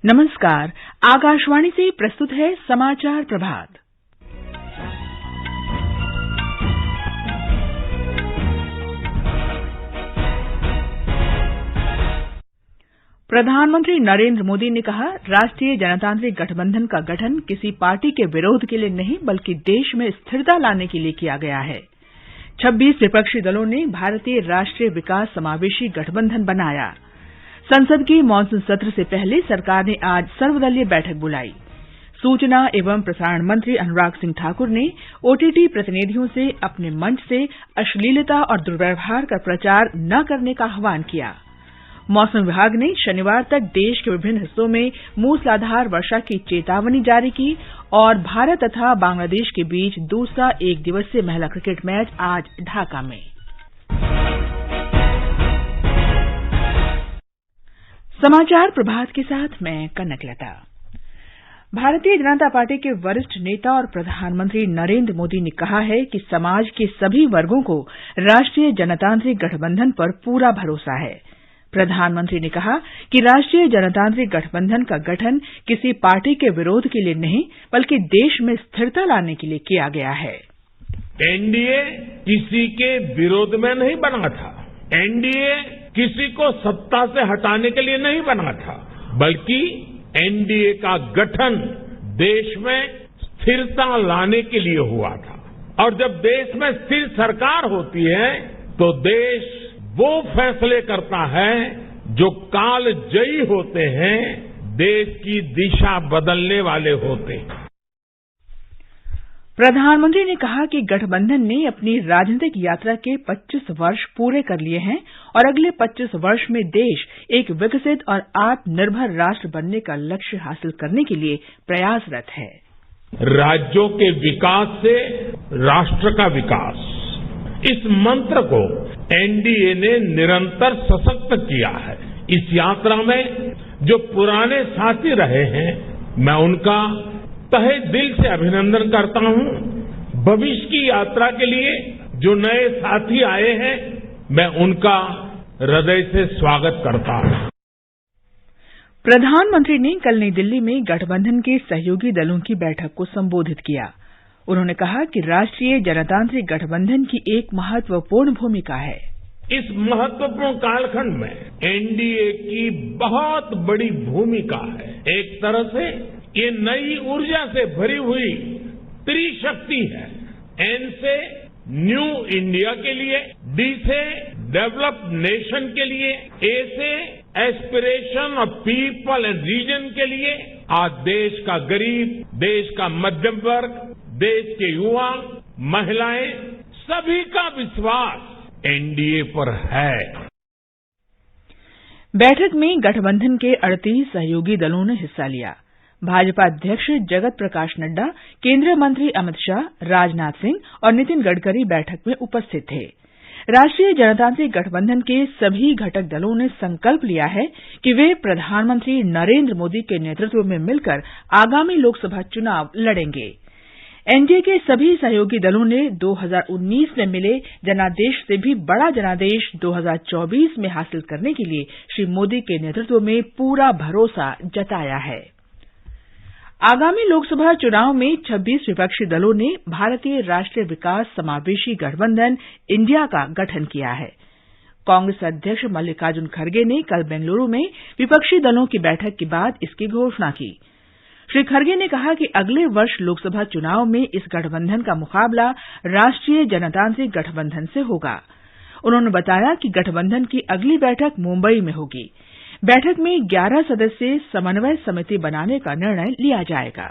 नमस्कार, आकाशवाणी से प्रस्तुत है समाचार प्रभात। प्रधानमंत्री नरेंद्र मोदी ने कहा, राष्ट्रीय जनतांत्रिक गठबंधन का गठन किसी पार्टी के विरोध के लिए नहीं बल्कि देश में स्थिरता लाने के लिए किया गया है। 26 विपक्षी दलों ने भारतीय राष्ट्रीय विकास समावेशी गठबंधन बनाया। संसद के मॉनसून सत्र से पहले सरकार ने आज सर्वदलीय बैठक बुलाई। सूचना एवं प्रसारण मंत्री अनुराग सिंह ठाकुर ने ओटीटी प्रतिनिधियों से अपने मंच से अश्लीलता और दुर्व्यवहार का प्रचार न करने का आह्वान किया। मौसम विभाग ने शनिवार तक देश के विभिन्न हिस्सों में मूसलाधार वर्षा की चेतावनी जारी की और भारत तथा बांग्लादेश के बीच दूसरा एक दिवसीय महिला क्रिकेट मैच आज ढाका में। समाचार प्रभात के साथ मैं कनकलता। भारतीय जनता पार्टी के वरिष्ठ नेता और प्रधानमंत्री नरेंद्र मोदी ने कहा है कि समाज के सभी वर्गों को राष्ट्रीय जनतांत्रिक गठबंधन पर पूरा भरोसा है। प्रधानमंत्री ने कहा कि राष्ट्रीय जनतांत्रिक गठबंधन का गठन किसी पार्टी के विरोध के लिए नहीं बल्कि देश में स्थिरता लाने के लिए किया गया है। एनडीए किसी के विरोध में नहीं बना था। एनडीए किसी को सत्ता से हटाने के लिए नहीं बना था, बल्कि एनडीए का गठन देश में स्थिरता लाने के लिए हुआ था। और जब देश में स्थिर सरकार होती है तो देश वो फैसले करता है जो कालजयी होते हैं, देश की दिशा बदलने वाले होते हैं। प्रधानमंत्री ने कहा कि गठबंधन ने अपनी राजनीतिक यात्रा के 25 वर्ष पूरे कर लिए हैं और अगले 25 वर्ष में देश एक विकसित और आत्मनिर्भर राष्ट्र बनने का लक्ष्य हासिल करने के लिए प्रयासरत है। राज्यों के विकास से राष्ट्र का विकास, इस मंत्र को एनडीए ने निरंतर सशक्त किया है। इस यात्रा में जो पुराने साथी रहे हैं, मैं उनका तहे दिल से अभिनंदन करता हूं। भविष्य की यात्रा के लिए जो नए साथी आए हैं, मैं उनका हृदय से स्वागत करता हूं। प्रधानमंत्री ने कल नई दिल्ली में गठबंधन के सहयोगी दलों की बैठक को संबोधित किया। उन्होंने कहा कि राष्ट्रीय जनतांत्रिक गठबंधन की एक महत्वपूर्ण भूमिका है। इस महत्वपूर्ण कालखंड में एनडीए की बहुत बड़ी भूमिका है। एक तरह से ये नई ऊर्जा से भरी हुई त्रिशक्ति है। एन से न्यू इंडिया के लिए, डी से डेवलप्ड नेशन के लिए, ए से aspiration of people and region के लिए। आज देश का गरीब, देश का मध्यम वर्ग, देश के युवा, महिलाएं, सभी का विश्वास एनडीए पर है। बैठक में गठबंधन के 38 सहयोगी दलों ने हिस्सा लिया। भाजपा अध्यक्ष जगत प्रकाश नड्डा, केंद्रीय मंत्री अमित शाह, राजनाथ सिंह और नितिन गडकरी बैठक में उपस्थित थे। राष्ट्रीय जनतांत्रिक गठबंधन के सभी घटक दलों ने संकल्प लिया है कि वे प्रधानमंत्री नरेंद्र मोदी के नेतृत्व में मिलकर आगामी लोकसभा चुनाव लड़ेंगे। एनडीए के सभी सहयोगी दलों ने 2019 में मिले जनादेश से भी बड़ा जनादेश 2024 में हासिल करने के लिए श्री मोदी के नेतृत्व में पूरा भरोसा जताया है। आगामी लोकसभा चुनाव में 26 विपक्षी दलों ने भारतीय राष्ट्रीय विकास समावेशी गठबंधन इंडिया का गठन किया है। कांग्रेस अध्यक्ष मल्लिकार्जुन खड़गे ने कल बेंगलुरु में विपक्षी दलों की बैठक के बाद इसकी घोषणा की। श्री खड़गे ने कहा कि अगले वर्ष लोकसभा चुनाव में इस गठबंधन का मुकाबला राष्ट्रीय जनतांत्रिक गठबंधन से होगा। उन्होंने बताया कि गठबंधन की अगली बैठक मुंबई में होगी। बैठक में 11 सदस्यीय समन्वय समिति बनाने का निर्णय लिया जाएगा।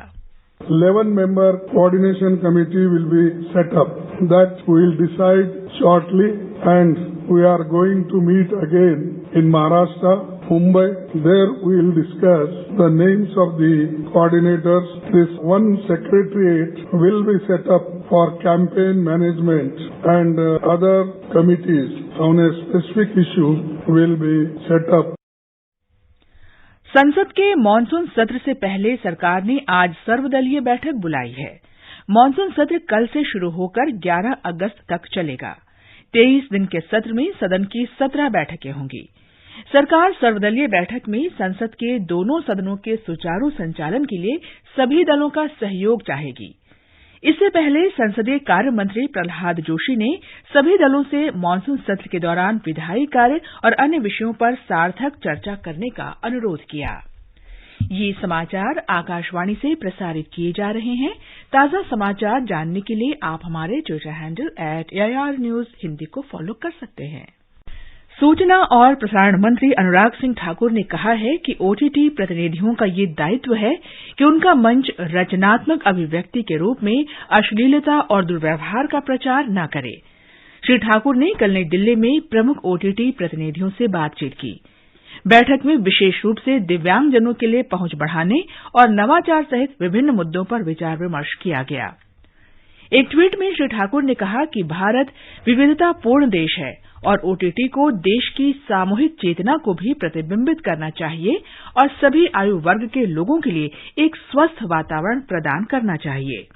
11-member coordination committee will be set up that will decide shortly, and we are going to meet again in Maharashtra, Mumbai. There we will discuss the names of the coordinators. This one secretariat will be set up for campaign management, and other committees on a specific issue will be set up. संसद के monsoon सत्र से पहले सरकार ने आज सर्वदलीय बैठक बुलाई है। मॉनसून सत्र कल से शुरू होकर 11 अगस्त तक चलेगा। 23 दिन के सत्र में सदन की 17 बैठकें होंगी। सरकार सर्वदलीय बैठक में संसद के दोनों सदनों के सुचारू संचालन के लिए सभी दलों का सहयोग चाहेगी। इससे पहले संसदीय कार्य मंत्री प्रहलाद जोशी ने सभी दलों से मानसून सत्र के दौरान विधायी कार्य और अन्य विषयों पर सार्थक चर्चा करने का अनुरोध किया। ये समाचार आकाशवाणी से प्रसारित किए जा रहे हैं। ताजा समाचार जानने के लिए आप हमारे Twitter handle @AIR News Hindi को फॉलो कर सकते हैं। सूचना और प्रसारण मंत्री अनुराग सिंह ठाकुर ने कहा है कि OTT प्रतिनिधियों का ये दायित्व है कि उनका मंच रचनात्मक अभिव्यक्ति के रूप में अश्लीलता और दुर्व्यवहार का प्रचार न करे। श्री ठाकुर ने कल नई दिल्ली में प्रमुख OTT प्रतिनिधियों से बातचीत की। बैठक में विशेष रूप से दिव्यांगजनों के लिए पहुंच बढ़ाने और नवाचार सहित विभिन्न मुद्दों पर विचार विमर्श किया गया। एक ट्वीट में श्री ठाकुर ने कहा कि भारत विविधतापूर्ण देश है और OTT को देश की सामूहिक चेतना को भी प्रतिबिंबित करना चाहिए और सभी आयु वर्ग के लोगों के लिए एक स्वस्थ वातावरण प्रदान करना चाहिए।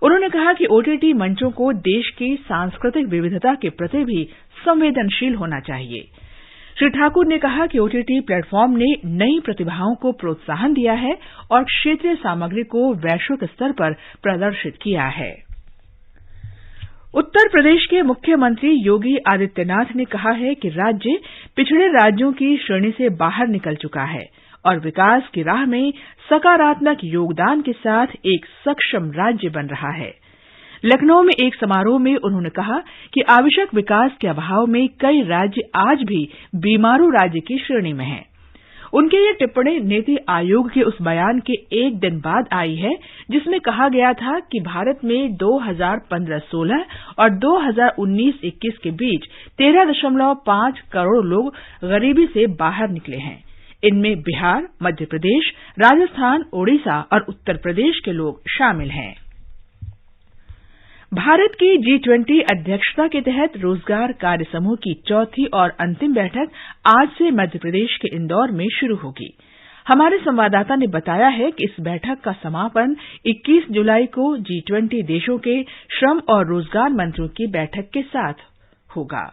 उन्होंने कहा कि OTT मंचों को देश की सांस्कृतिक विविधता के प्रति भी संवेदनशील होना चाहिए। श्री ठाकुर ने कहा कि OTT प्लेटफॉर्म ने नई प्रतिभाओं को प्रोत्साहन दिया है और क्षेत्रीय सामग्री को वैश्विक स्तर पर प्रदर्शित किया है। उत्तर प्रदेश के मुख्यमंत्री योगी आदित्यनाथ ने कहा है कि राज्य पिछड़े राज्यों की श्रेणी से बाहर निकल चुका है और विकास की राह में सकारात्मक योगदान के साथ एक सक्षम राज्य बन रहा है। लखनऊ में एक समारोह में उन्होंने कहा कि आवश्यक विकास के अभाव में कई राज्य आज भी बीमारू राज्य की श्रेणी में हैं। उनकी ये टिप्पणी नीति आयोग के उस बयान के एक दिन बाद आई है जिसमें कहा गया था कि भारत में 2015-16 और 2019-21 के बीच 13.5 करोड़ लोग गरीबी से बाहर निकले हैं। इनमें बिहार, मध्य प्रदेश, राजस्थान, ओडिशा और उत्तर प्रदेश के लोग शामिल हैं। भारत की G20 अध्यक्षता के तहत रोजगार कार्य समूह की चौथी और अंतिम बैठक आज से मध्य प्रदेश के इंदौर में शुरू होगी। हमारे संवाददाता ने बताया है कि इस बैठक का समापन 21 जुलाई को G20 देशों के श्रम और रोजगार मंत्रियों की बैठक के साथ होगा।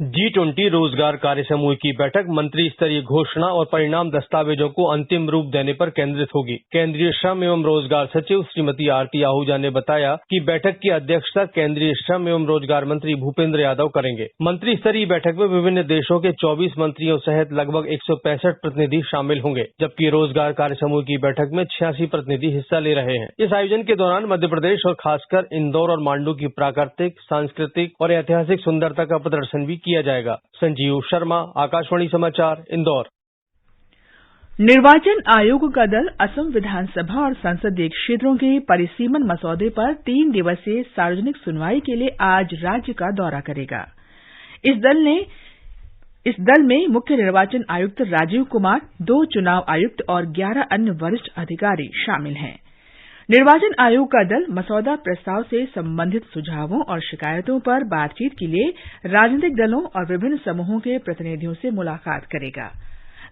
G20 रोजगार कार्य समूह की बैठक मंत्री स्तरीय घोषणा और परिणाम दस्तावेजों को अंतिम रूप देने पर केंद्रित होगी। केंद्रीय श्रम एवं रोजगार सचिव श्रीमती आरती आहूजा ने बताया कि बैठक की अध्यक्षता केंद्रीय श्रम एवं रोजगार मंत्री भूपेंद्र यादव करेंगे। मंत्री स्तरीय बैठक में विभिन्न देशों के 24 मंत्रियों सहित लगभग 165 प्रतिनिधि शामिल होंगे, जबकि रोजगार कार्य समूह की बैठक में 86 प्रतिनिधि हिस्सा ले रहे हैं। इस आयोजन के दौरान मध्य प्रदेश और खासकर इंदौर और मांडू की प्राकृतिक, सांस्कृतिक और ऐतिहासिक सुंदरता का प्रदर्शन भी किया जाएगा। संजीव शर्मा, आकाशवाणी समाचार, इंदौर। निर्वाचन आयोग का दल असम विधानसभा और संसदीय क्षेत्रों के परिसीमन मसौदे पर 3 दिवसीय सार्वजनिक सुनवाई के लिए आज राज्य का दौरा करेगा। इस दल में मुख्य निर्वाचन आयुक्त राजीव कुमार, 2 चुनाव आयुक्त और 11 अन्य वरिष्ठ अधिकारी शामिल हैं। निर्वाचन आयोग का दल मसौदा प्रस्ताव से संबंधित सुझावों और शिकायतों पर बातचीत के लिए राजनीतिक दलों और विभिन्न समूहों के प्रतिनिधियों से मुलाकात करेगा।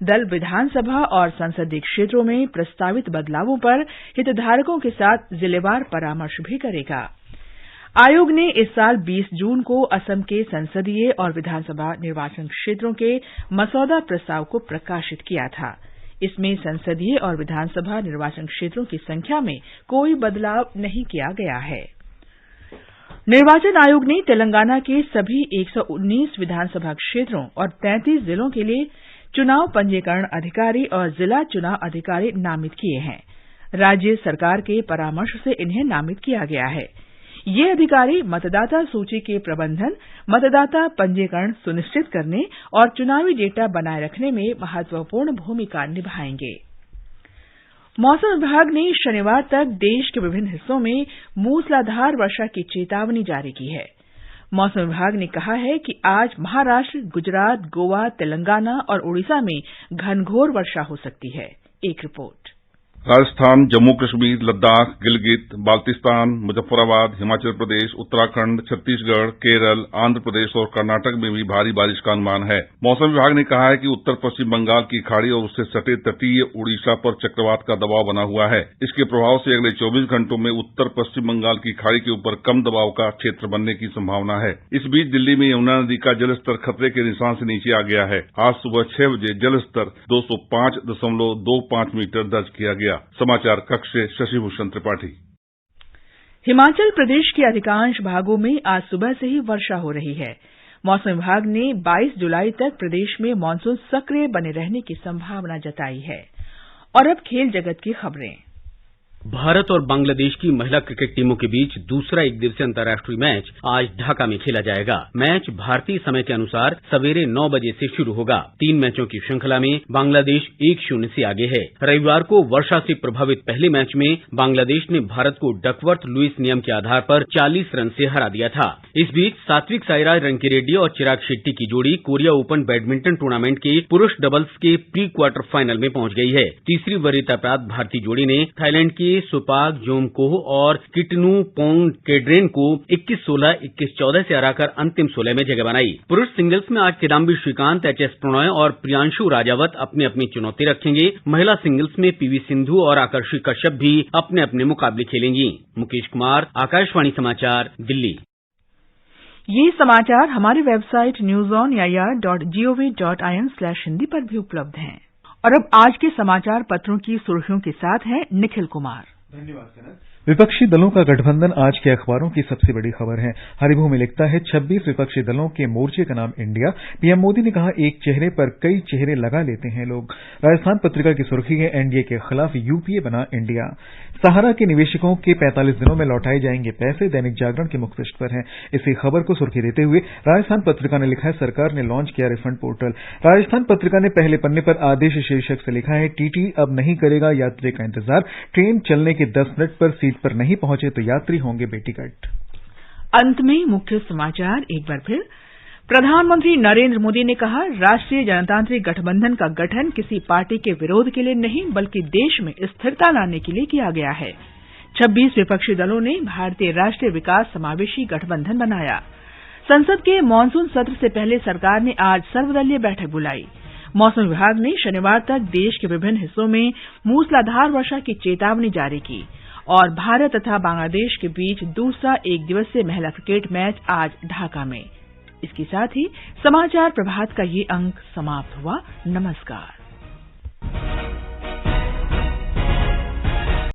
दल विधानसभा और संसदीय क्षेत्रों में प्रस्तावित बदलावों पर हितधारकों के साथ जिलेवार परामर्श भी करेगा। आयोग ने इस साल 20 जून को असम के संसदीय और विधानसभा निर्वाचन क्षेत्रों के मसौदा प्रस्ताव को प्रकाशित किया था। इसमें संसदीय और विधानसभा निर्वाचन क्षेत्रों की संख्या में कोई बदलाव नहीं किया गया है। निर्वाचन आयोग ने तेलंगाना के सभी 119 विधानसभा क्षेत्रों और 33 जिलों के लिए चुनाव पंजीकरण अधिकारी और जिला चुनाव अधिकारी नामित किए हैं। राज्य सरकार के परामर्श से इन्हें नामित किया गया है। ये अधिकारी मतदाता सूची के प्रबंधन, मतदाता पंजीकरण सुनिश्चित करने और चुनावी डेटा बनाए रखने में महत्वपूर्ण भूमिका निभाएंगे। मौसम विभाग ने शनिवार तक देश के विभिन्न हिस्सों में मूसलाधार वर्षा की चेतावनी जारी की है। मौसम विभाग ने कहा है कि आज महाराष्ट्र, गुजरात, गोवा, तेलंगाना और ओडिशा में घनघोर वर्षा हो सकती है। एक रिपोर्ट। राजस्थान, जम्मू कश्मीर, लद्दाख, गिलगित, बाल्टिस्तान, मुजफ्फराबाद, हिमाचल प्रदेश, उत्तराखंड, छत्तीसगढ़, केरल, आंध्र प्रदेश और कर्नाटक में भी भारी बारिश का अनुमान है। मौसम विभाग ने कहा है कि उत्तर पश्चिम बंगाल की खाड़ी और उससे सटे तटीय उड़ीसा पर चक्रवात का दबाव बना हुआ है। इसके प्रभाव से अगले 24 घंटों में उत्तर पश्चिम बंगाल की खाड़ी के ऊपर कम दबाव का क्षेत्र बनने की संभावना है। इस बीच दिल्ली में यमुना नदी का जलस्तर खतरे के निशान से नीचे आ गया है। आज सुबह 6 बजे जलस्तर 205.25 मीटर दर्ज किया गया। समाचार कक्ष से शशिभूषण त्रिपाठी। हिमाचल प्रदेश के अधिकांश भागों में आज सुबह से ही वर्षा हो रही है। मौसम विभाग ने 22 जुलाई तक प्रदेश में मानसून सक्रिय बने रहने की संभावना जताई है। और अब खेल जगत की खबरें। भारत और बांग्लादेश की महिला क्रिकेट टीमों के बीच दूसरा एक दिवसीय अंतर्राष्ट्रीय मैच आज ढाका में खेला जाएगा। मैच भारतीय समय के अनुसार सवेरे 9 बजे से शुरू होगा। 3 मैचों की श्रृंखला में बांग्लादेश 1-0 से आगे है। रविवार को वर्षा से प्रभावित पहले मैच में बांग्लादेश ने भारत को डकवर्थ लुईस नियम के आधार पर 40 रन से हरा दिया था। इस बीच सात्विक साईराज रंकीरेड्डी और चिराग शेट्टी की जोड़ी कोरिया ओपन बैडमिंटन टूर्नामेंट के पुरुष डबल्स के प्री क्वार्टर फाइनल में पहुंच गई है। तीसरी वरीयता प्राप्त भारतीय जोड़ी ने थाईलैंड के सुपाक जोमकोह और किटनू पोंग केड्रेन को 21-16, 21-14 से हराकर अंतिम 16 में जगह बनाई। पुरुष सिंगल्स में आज किदाम्बी श्रीकांत, एच एस प्रणॉय और प्रियांशु राजावत अपनी अपनी चुनौती रखेंगे। महिला सिंगल्स में पीवी सिंधु और आकर्षी कश्यप भी अपने अपने मुकाबले खेलेंगी। मुकेश कुमार, आकाशवाणी समाचार, दिल्ली। ये समाचार हमारी वेबसाइट newsonair.gov.in/hindi पर भी उपलब्ध हैं। और अब आज के समाचार पत्रों की सुर्खियों के साथ हैं निखिल कुमार। धन्यवाद कनक। विपक्षी दलों का गठबंधन आज के अखबारों की सबसे बड़ी खबर है। हरिभूमि लिखता है 26 विपक्षी दलों के मोर्चे का नाम इंडिया। पीएम मोदी ने कहा एक चेहरे पर कई चेहरे लगा लेते हैं लोग। राजस्थान पत्रिका की सुर्खी है एनडीए के खिलाफ यूपीए बना इंडिया। सहारा के निवेशकों के 45 दिनों में लौटाए जाएंगे पैसे, दैनिक जागरण की मुख्य पृष्ठ पर है। इसी खबर को सुर्खी देते हुए राजस्थान पत्रिका ने लिखा है सरकार ने लॉन्च किया रिफंड पोर्टल। राजस्थान पत्रिका ने पहले पन्ने पर आदेश शीर्षक से लिखा है टीटी अब नहीं करेगा यात्री का इंतजार। ट्रेन चलने के 10 मिनट पर सीट पर नहीं पहुंचे तो यात्री होंगे बेटिकट। अंत में मुख्य समाचार एक बार फिर। प्रधानमंत्री नरेंद्र मोदी ने कहा राष्ट्रीय जनतांत्रिक गठबंधन का गठन किसी पार्टी के विरोध के लिए नहीं बल्कि देश में स्थिरता लाने के लिए किया गया है। 26 विपक्षी दलों ने भारतीय राष्ट्रीय विकास समावेशी गठबंधन बनाया। संसद के मानसून सत्र से पहले सरकार ने आज सर्वदलीय बैठक बुलाई। मौसम विभाग ने शनिवार तक देश के विभिन्न हिस्सों में मूसलाधार वर्षा की चेतावनी जारी की। और भारत तथा बांग्लादेश के बीच दूसरा एक दिवसीय महिला क्रिकेट मैच आज ढाका में। इसके साथ ही समाचार प्रभात का ये अंक समाप्त हुआ। नमस्कार।